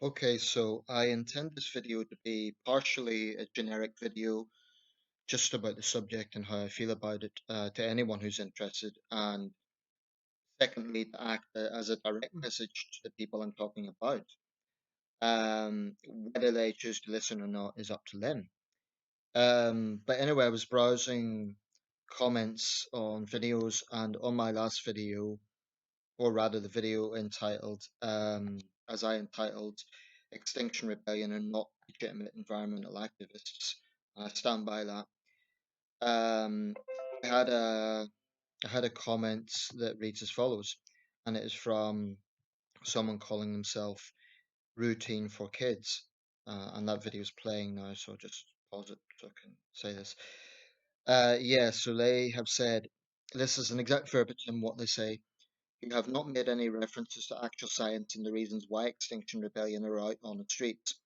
Okay, so I intend this video to be partially a generic video just about the subject and how I feel about it to anyone who's interested, and secondly, to act as a direct message to the people I'm talking about. Whether they choose to listen or not is up to them. But anyway, I was browsing comments on videos, and on my last video, or rather the video as I entitled Extinction Rebellion are not legitimate environmental activists. I stand by that. Um, I had a I had a comment that reads as follows, and it is from someone calling himself Routine for Kids, and that video is playing now, so I'll just pause it so I can say this. Yeah, so they have said this is an exact verbatim what they say. You have not made any references to actual science and the reasons why Extinction Rebellion are out on the streets.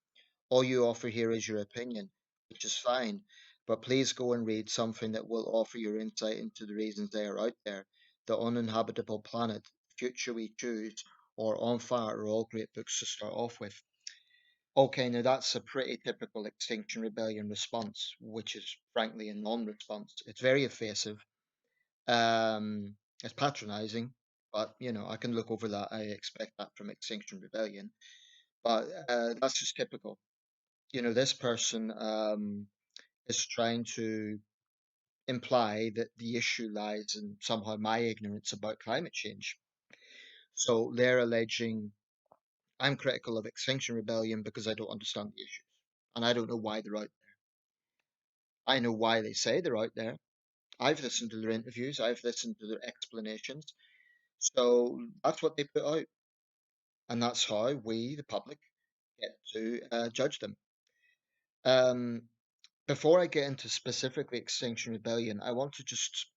All you offer here is your opinion, which is fine, but please go and read something that will offer your insight into the reasons they are out there. The Uninhabitable Planet, The Future We Choose, or On Fire are all great books to start off with. Okay, now that's a pretty typical Extinction Rebellion response, which is frankly a non response. It's very evasive. Um, it's patronizing, but I can look over that. I expect that from Extinction Rebellion, but that's just typical. This person is trying to imply that the issue lies in somehow my ignorance about climate change. So they're alleging I'm critical of Extinction Rebellion because I don't understand the issues, and I don't know why they're out there. I know why they say they're out there. I've listened to their interviews. I've listened to their explanations. So that's what they put out. And that's how we, the public, get to judge them. Um, Before I get into specifically Extinction Rebellion, I want to just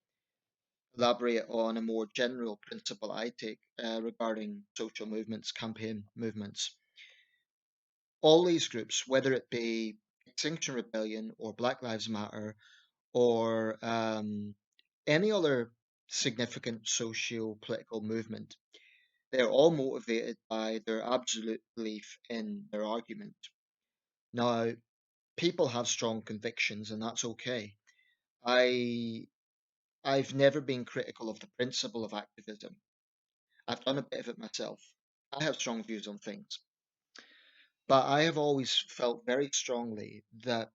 elaborate on a more general principle I take regarding social movements, campaign movements. All these groups, whether it be Extinction Rebellion or Black Lives Matter or any other significant socio political movement, they're all motivated by their absolute belief in their argument. Now, people have strong convictions, and that's okay. I I've never been critical of the principle of activism. I've done a bit of it myself. I have strong views on things, but I have always felt very strongly that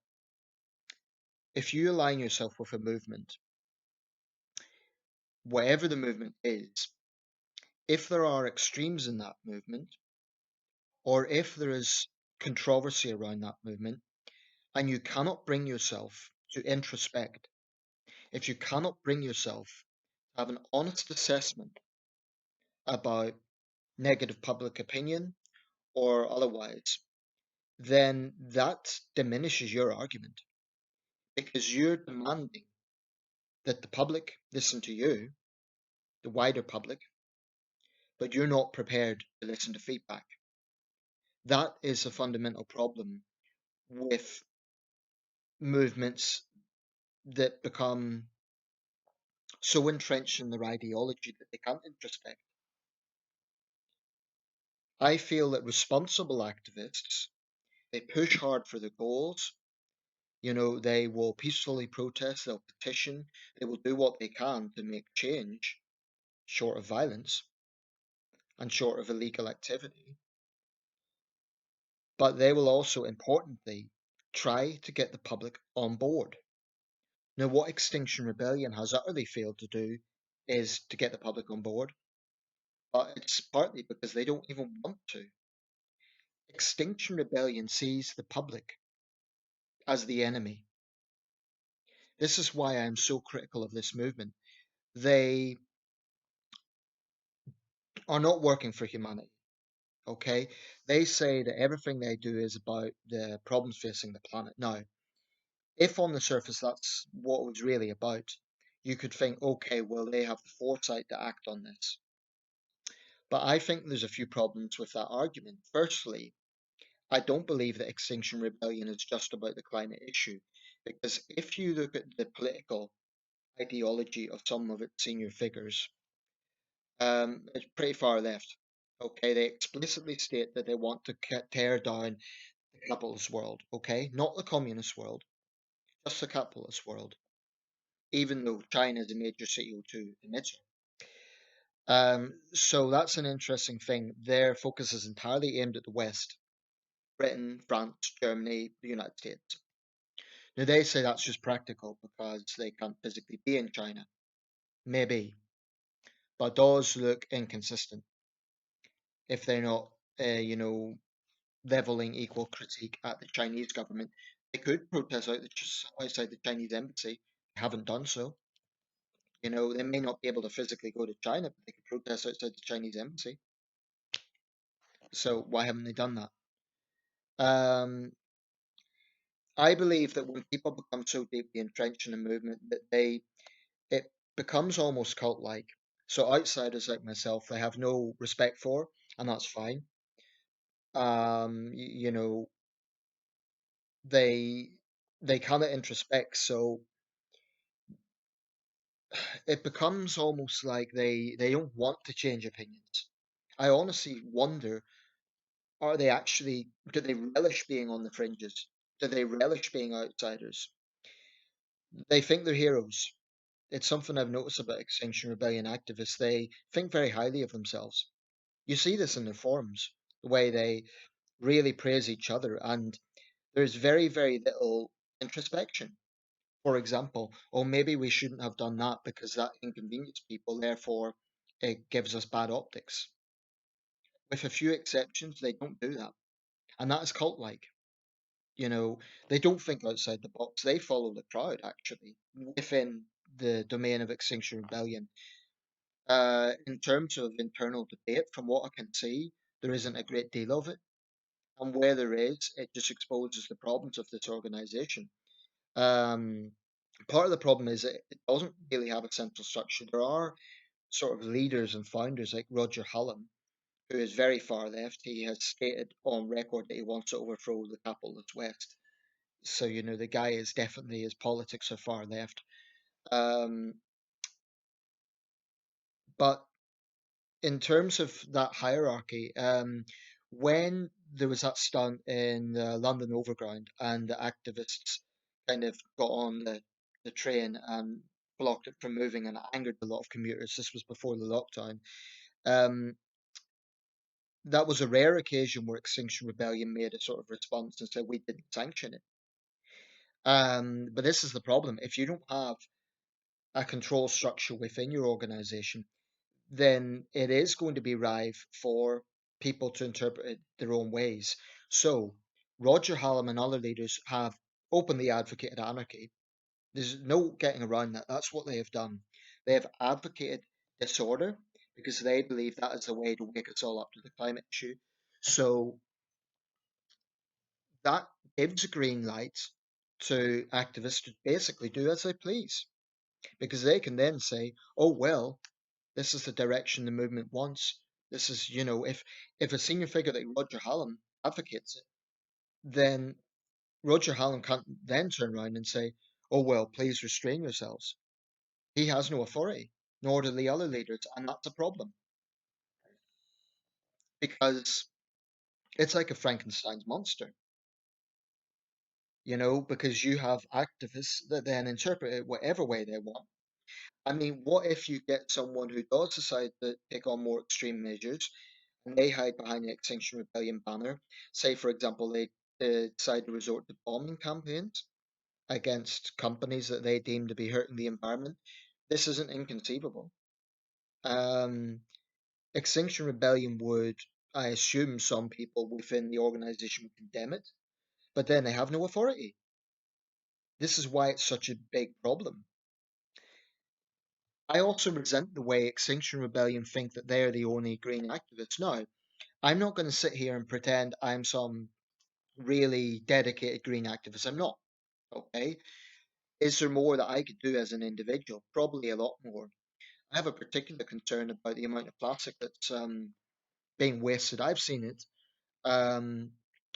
if you align yourself with a movement, whatever the movement is, if there are extremes in that movement, or if there is controversy around that movement, and you cannot bring yourself to introspect, if you cannot bring yourself to have an honest assessment about negative public opinion or otherwise, then that diminishes your argument because you're demanding that the public listen to you, the wider public, but you're not prepared to listen to feedback. That is a fundamental problem with movements that become so entrenched in their ideology that they can't introspect. I feel that responsible activists, they push hard for their goals. They will peacefully protest, they'll petition, they will do what they can to make change, short of violence and short of illegal activity. But they will also, importantly, try to get the public on board. Now, what Extinction Rebellion has utterly failed to do is to get the public on board, but it's partly because they don't even want to. Extinction Rebellion sees the public as the enemy. This is why I'm so critical of this movement. They are not working for humanity, okay? They say that everything they do is about the problems facing the planet. Now, if on the surface that's what it was really about, you could think, okay, well, they have the foresight to act on this. But I think there's a few problems with that argument. Firstly, I don't believe that Extinction Rebellion is just about the climate issue, because if you look at the political ideology of some of its senior figures, it's pretty far left. Okay, they explicitly state that they want to tear down the capitalist world. Okay, not the communist world, just the capitalist world. Even though China is a major CO2 emitter. So that's an interesting thing. Their focus is entirely aimed at the West: Britain, France, Germany, the United States. Now they say that's just practical because they can't physically be in China. Maybe, but it does look inconsistent if they're not, leveling equal critique at the Chinese government. They could protest outside the Chinese embassy. They haven't done so. They may not be able to physically go to China, but they could protest outside the Chinese embassy. So why haven't they done that? Um, I believe that when people become so deeply entrenched in a movement that it becomes almost cult-like. So outsiders like myself, they have no respect for, and that's fine. You know, they they kind of introspect, so it becomes almost like they don't want to change opinions. I honestly wonder, are they actually, do they relish being on the fringes? Do they relish being outsiders? They think they're heroes. It's something I've noticed about Extinction Rebellion activists. They think very highly of themselves. You see this in their forums, the way they really praise each other, and there's very, very little introspection. For example, oh, maybe we shouldn't have done that because that inconvenienced people, therefore it gives us bad optics. With a few exceptions, they don't do that. And that is cult like. You know, they don't think outside the box. They follow the crowd, actually, within the domain of Extinction Rebellion. In terms of internal debate, from what I can see, there isn't a great deal of it. And where there is, it just exposes the problems of this organization. Um, Part of the problem is it doesn't really have a central structure. There are sort of leaders and founders like Roger Hallam, who is very far left. He has stated on record that he wants to overthrow the capitalist West. So, the guy is definitely, his politics are far left. Um, but in terms of that hierarchy, when there was that stunt in the London Overground and the activists kind of got on the train and blocked it from moving and it angered a lot of commuters, this was before the lockdown. Um, that was a rare occasion where Extinction Rebellion made a sort of response and said we didn't sanction it. But this is the problem. If you don't have a control structure within your organization, then it is going to be rife for people to interpret it their own ways. So, Roger Hallam and other leaders have openly advocated anarchy. There's no getting around that. That's what they have done. They have advocated disorder because they believe that is the way to wake us all up to the climate issue. So, that gives a green light to activists to basically do as they please because they can then say, oh, well, this is the direction the movement wants. This is, if a senior figure like Roger Hallam advocates it, then Roger Hallam can't then turn around and say, oh, well, please restrain yourselves. He has no authority, nor do the other leaders. And that's a problem because it's like a Frankenstein's monster, because you have activists that then interpret it whatever way they want. I mean, what if you get someone who does decide to take on more extreme measures and they hide behind the Extinction Rebellion banner? Say, for example, they decide to resort to bombing campaigns against companies that they deem to be hurting the environment. This isn't inconceivable. Um, Extinction Rebellion would, I assume, some people within the organization would condemn it, but then they have no authority. This is why it's such a big problem. I also resent the way Extinction Rebellion think that they're the only green activists. Now, I'm not going to sit here and pretend I'm some really dedicated green activist. I'm not. Okay. Is there more that I could do as an individual? Probably a lot more. I have a particular concern about the amount of plastic that's being wasted. I've seen it. Um,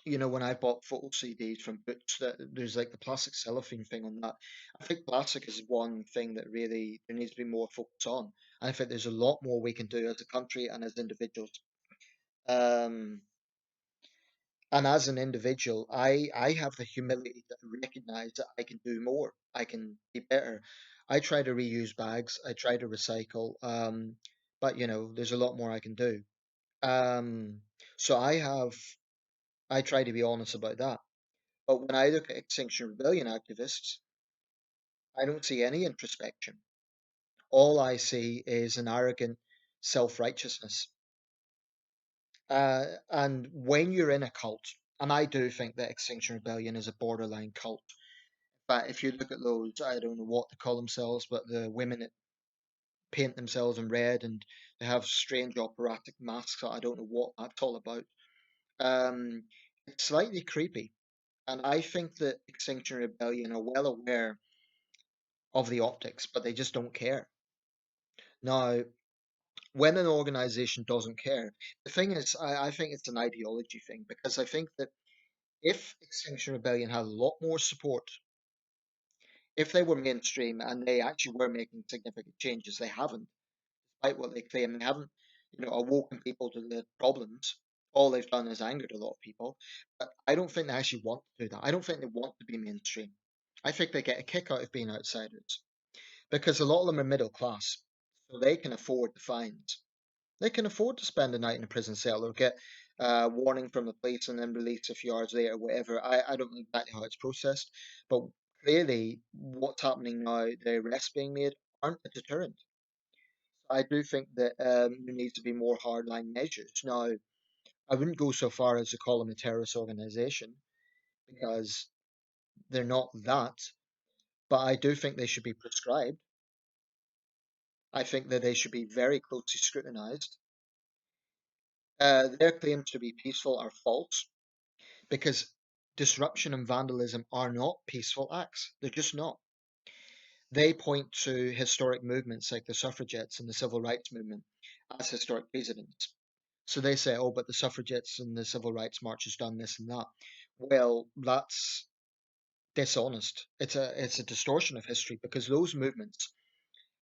when I bought photo CDs from Boots, that there's like the plastic cellophane thing on that. I think plastic is one thing that really there needs to be more focus on. I think there's a lot more we can do as a country and as individuals. Um, and as an individual, I have the humility to recognize that I can do more. I can be better. I try to reuse bags. I try to recycle. But there's a lot more I can do. Um, so I try to be honest about that. But when I look at Extinction Rebellion activists, I don't see any introspection. All I see is an arrogant self righteousness. And when you're in a cult, and I do think that Extinction Rebellion is a borderline cult, but if you look at those, I don't know what to call themselves, but the women that paint themselves in red and they have strange operatic masks, I don't know what that's all about. Um, it's slightly creepy. And I think that Extinction Rebellion are well aware of the optics, but they just don't care. Now, when an organization doesn't care, the thing is, I think it's an ideology thing because I think that if Extinction Rebellion had a lot more support, if they were mainstream and they actually were making significant changes, they haven't, despite what they claim. They haven't, awoken people to the problems. All they've done is angered a lot of people. But I don't think they actually want to do that. I don't think they want to be mainstream. I think they get a kick out of being outsiders because a lot of them are middle class, so they can afford the fines. They can afford to spend a night in a prison cell or get a warning from the police and then released a few hours later, whatever. I don't know exactly how it's processed, but clearly what's happening now, the arrests being made, aren't a deterrent. I do think that there needs to be more hardline measures. Now, I wouldn't go so far as to call them a terrorist organization because they're not that, but I do think they should be prescribed. I think that they should be very closely scrutinized. Their claims to be peaceful are false because disruption and vandalism are not peaceful acts. They're just not. They point to historic movements like the suffragettes and the civil rights movement as historic precedents. So they say, oh, but the suffragettes and the civil rights march has done this and that. Well, that's dishonest. It's a distortion of history because those movements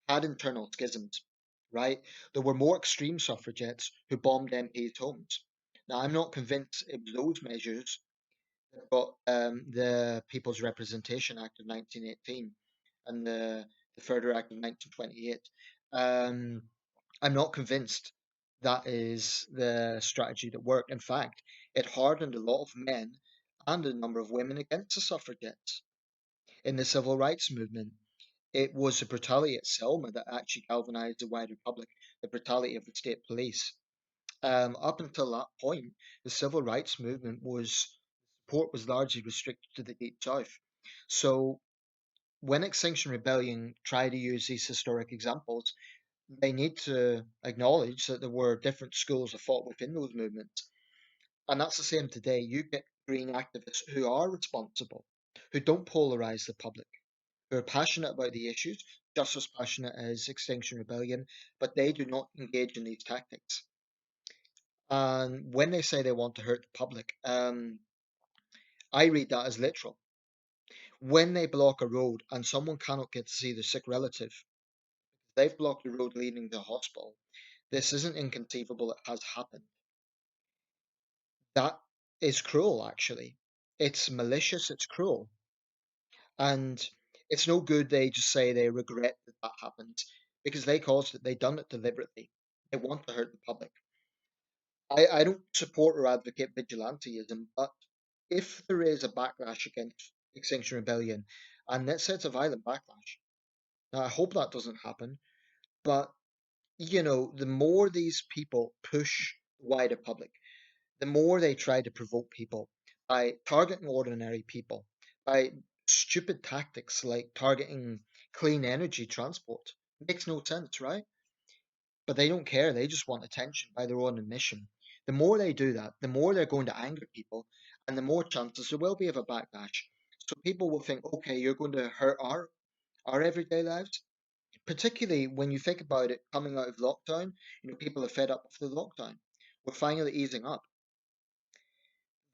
had internal schisms, right? There were more extreme suffragettes who bombed MPs' homes. Now, I'm not convinced it was those measures that got the People's Representation Act of 1918 and the Further Act of 1928. Um, I'm not convinced that is the strategy that worked. In fact, it hardened a lot of men and a number of women against the suffragettes. In the civil rights movement, it was the brutality at Selma that actually galvanized the wider public, the brutality of the state police. Up until that point, the civil rights movement was support was largely restricted to the Deep South. So when Extinction Rebellion tried to use these historic examples, they need to acknowledge that there were different schools of thought within those movements. And that's the same today. You get green activists who are responsible, who don't polarize the public, who are passionate about the issues, just as passionate as Extinction Rebellion, but they do not engage in these tactics. And when they say they want to hurt the public, I read that as literal. When they block a road and someone cannot get to see their sick relative, they've blocked the road leading to the hospital. This isn't inconceivable, it has happened. That is cruel, actually. It's malicious, it's cruel. And it's no good they just say they regret that that happened because they caused it, they done it deliberately. They want to hurt the public. I don't support or advocate vigilantism, but if there is a backlash against Extinction Rebellion, and let's say it's a violent backlash, now I hope that doesn't happen, but the more these people push the wider public, the more they try to provoke people by targeting ordinary people, by stupid tactics like targeting clean energy transport. Makes no sense, right? But they don't care. They just want attention by their own admission. The more they do that, the more they're going to anger people, and the more chances there will be of a backlash. So people will think, okay, you're going to hurt our everyday lives. Particularly when you think about it coming out of lockdown, people are fed up with the lockdown. We're finally easing up.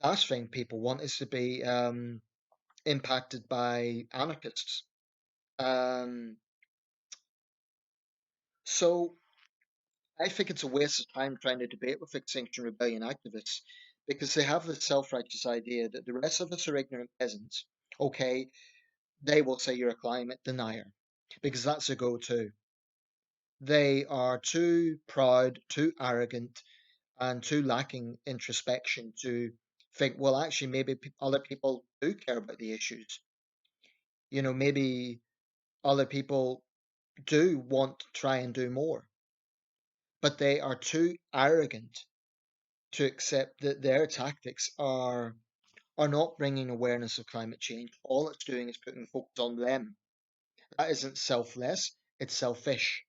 Last thing people want is to be impacted by anarchists. Um, so I think it's a waste of time trying to debate with Extinction Rebellion activists because they have this self righteous idea that the rest of us are ignorant peasants. Okay, they will say you're a climate denier because that's a go to. They are too proud, too arrogant, and too lacking introspection to think, well, actually, maybe other people do care about the issues. Maybe other people do want to try and do more, but they are too arrogant to accept that their tactics are not bringing awareness of climate change. All it's doing is putting focus on them. That isn't selfless, it's selfish.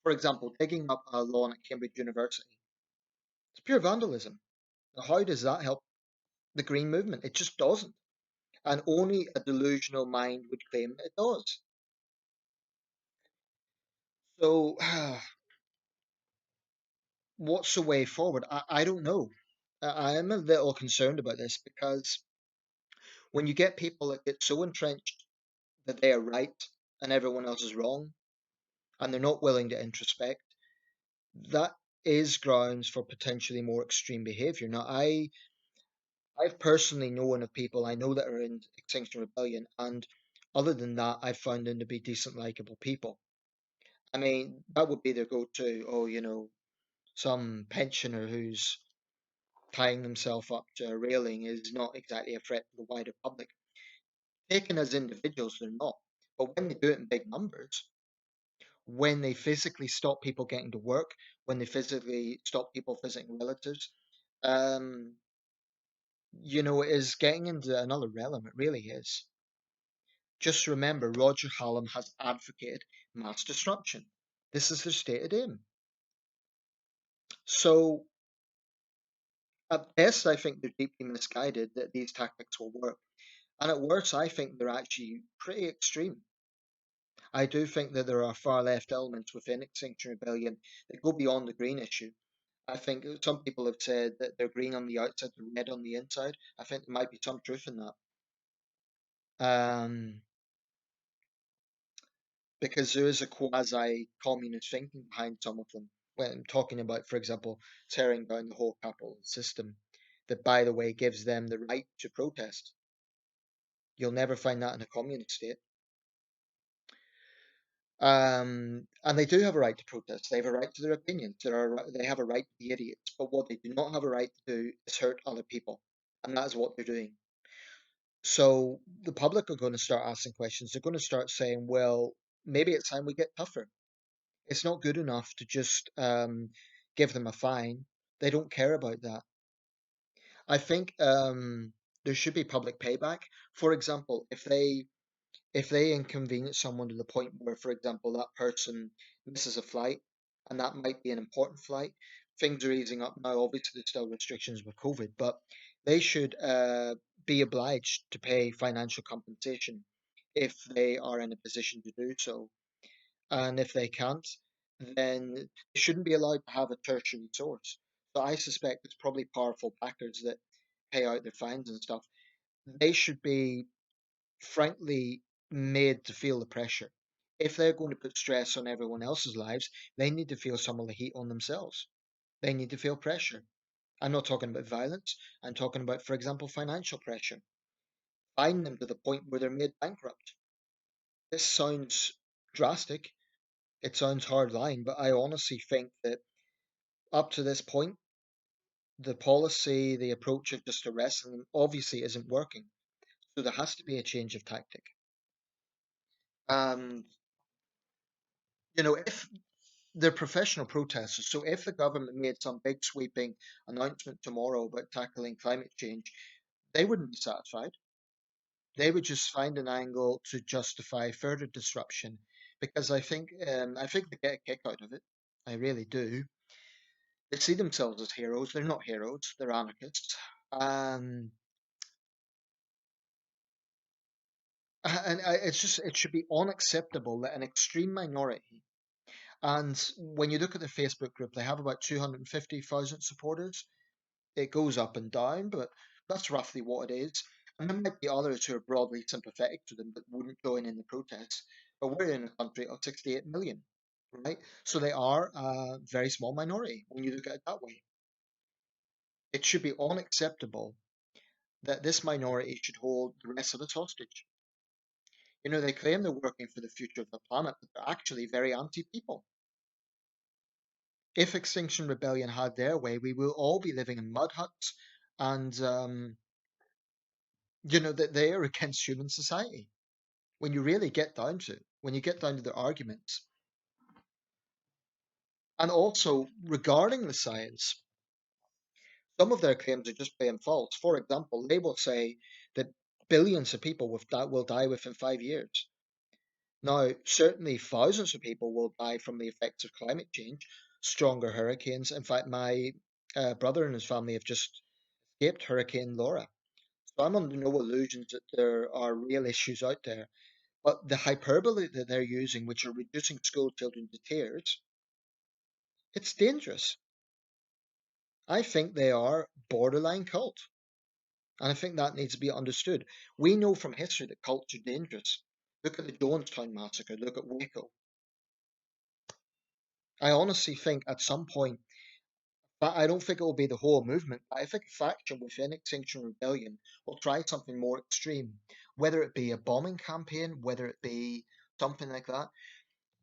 For example, digging up a lawn at Cambridge University. It's pure vandalism. Now, how does that help the green movement? It just doesn't. And only a delusional mind would claim that it does. So, what's the way forward? I don't know. I am a little concerned about this because when you get people that get so entrenched that they are right and everyone else is wrong, and they're not willing to introspect, that is grounds for potentially more extreme behavior. Now, I've personally known of people I know that are in Extinction Rebellion, and other than that, I've found them to be decent, likable people. I mean, that would be their go-to. Oh, some pensioner who's tying themselves up to a railing is not exactly a threat to the wider public. Taken as individuals, they're not. But when they do it in big numbers, when they physically stop people getting to work, when they physically stop people visiting relatives, um, it is getting into another realm. It really is. Just remember, Roger Hallam has advocated mass destruction. This is their stated aim. So, at best, I think they're deeply misguided that these tactics will work. And at worst, I think they're actually pretty extreme. I do think that there are far left elements within Extinction Rebellion that go beyond the green issue. I think some people have said that they're green on the outside, they're red on the inside. I think there might be some truth in that. Um, because there is a quasi communist thinking behind some of them. When I'm talking about, for example, tearing down the whole capitalist system, that by the way gives them the right to protest. You'll never find that in a communist state. And they do have a right to protest. They have a right to their opinions. They have a right to be idiots. But what they do not have a right to do is hurt other people. And that is what they're doing. So the public are going to start asking questions. They're going to start saying, well, maybe it's time we get tougher. It's not good enough to just give them a fine. They don't care about that. I think there should be public payback. For example, if they inconvenience someone to the point where, for example, that person misses a flight, and that might be an important flight, things are easing up now. Obviously, there's still restrictions with COVID, but they should be obliged to pay financial compensation if they are in a position to do so. And if they can't, then they shouldn't be allowed to have a tertiary source. So I suspect it's probably powerful backers that pay out their fines and stuff. They should be frankly made to feel the pressure. If they're going to put stress on everyone else's lives, they need to feel some of the heat on themselves. They need to feel pressure. I'm not talking about violence. I'm talking about, for example, financial pressure. Fine them to the point where they're made bankrupt. This sounds drastic. It sounds hard line, but I honestly think that up to this point, the policy, the approach of just arresting them obviously isn't working. So there has to be a change of tactic. And, if they're professional protesters. So if the government made some big sweeping announcement tomorrow about tackling climate change, they wouldn't be satisfied. They would just find an angle to justify further disruption, because I think they get a kick out of it. I really do. They see themselves as heroes. They're not heroes. They're anarchists. Um, and it should be unacceptable that an extreme minority. And when you look at the Facebook group, they have about 250,000 supporters. It goes up and down, but that's roughly what it is. And there might be others who are broadly sympathetic to them but wouldn't join in the protests. But we're in a country of 68 million. right? So they are a very small minority when you look at it that way. It should be unacceptable that this minority should hold the rest of us hostage. You know, they claim they're working for the future of the planet, but they're actually very anti people. If Extinction Rebellion had their way, we will all be living in mud huts, and you know that they are against human society. When you really get down to it, when you get down to their arguments, and also regarding the science, some of their claims are just plain false. For example, they will say that billions of people will die within 5 years. Now, certainly thousands of people will die from the effects of climate change, stronger hurricanes. In fact, my brother and his family have just escaped Hurricane Laura. So I'm under no illusions that there are real issues out there. But the hyperbole that they're using, which are reducing school children to tears, it's dangerous. I think they are borderline cult. And I think that needs to be understood. We know from history that cults are dangerous. Look at the Jonestown massacre, look at Waco. I honestly think at some point, but I don't think it will be the whole movement, but I think a faction within Extinction Rebellion will try something more extreme, whether it be a bombing campaign, whether it be something like that.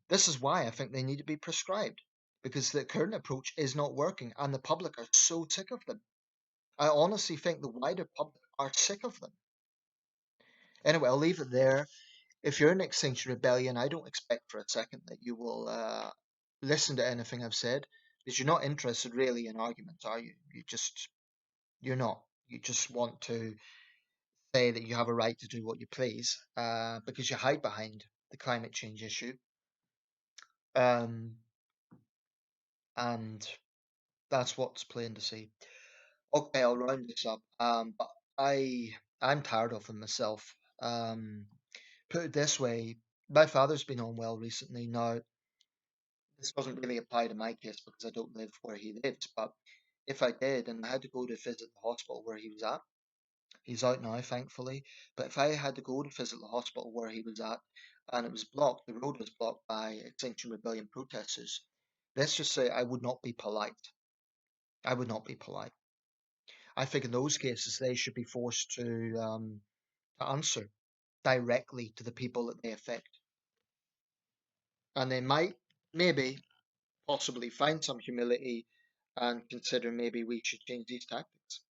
This is why I think they need to be prescribed, because the current approach is not working, and the public are so sick of them. I honestly think the wider public are sick of them. Anyway, I'll leave it there. If you're in Extinction Rebellion, I don't expect for a second that you will listen to anything I've said, because you're not interested really in arguments, are you? You're not. You just want to say that you have a right to do what you please, because you hide behind the climate change issue. Um, and that's what's plain to see. Okay, I'll round this up. But I'm tired of them myself. Put it this way, my father's been unwell recently. Now, this doesn't really apply to my case because I don't live where he lives, but if I did and I had to go to visit the hospital where he was at, he's out now, thankfully. But if I had to go to visit the hospital where he was at and it was blocked, the road was blocked by Extinction Rebellion protesters, let's just say I would not be polite. I would not be polite. I think in those cases they should be forced to answer directly to the people that they affect. And they might, maybe, possibly find some humility and consider maybe we should change these tactics.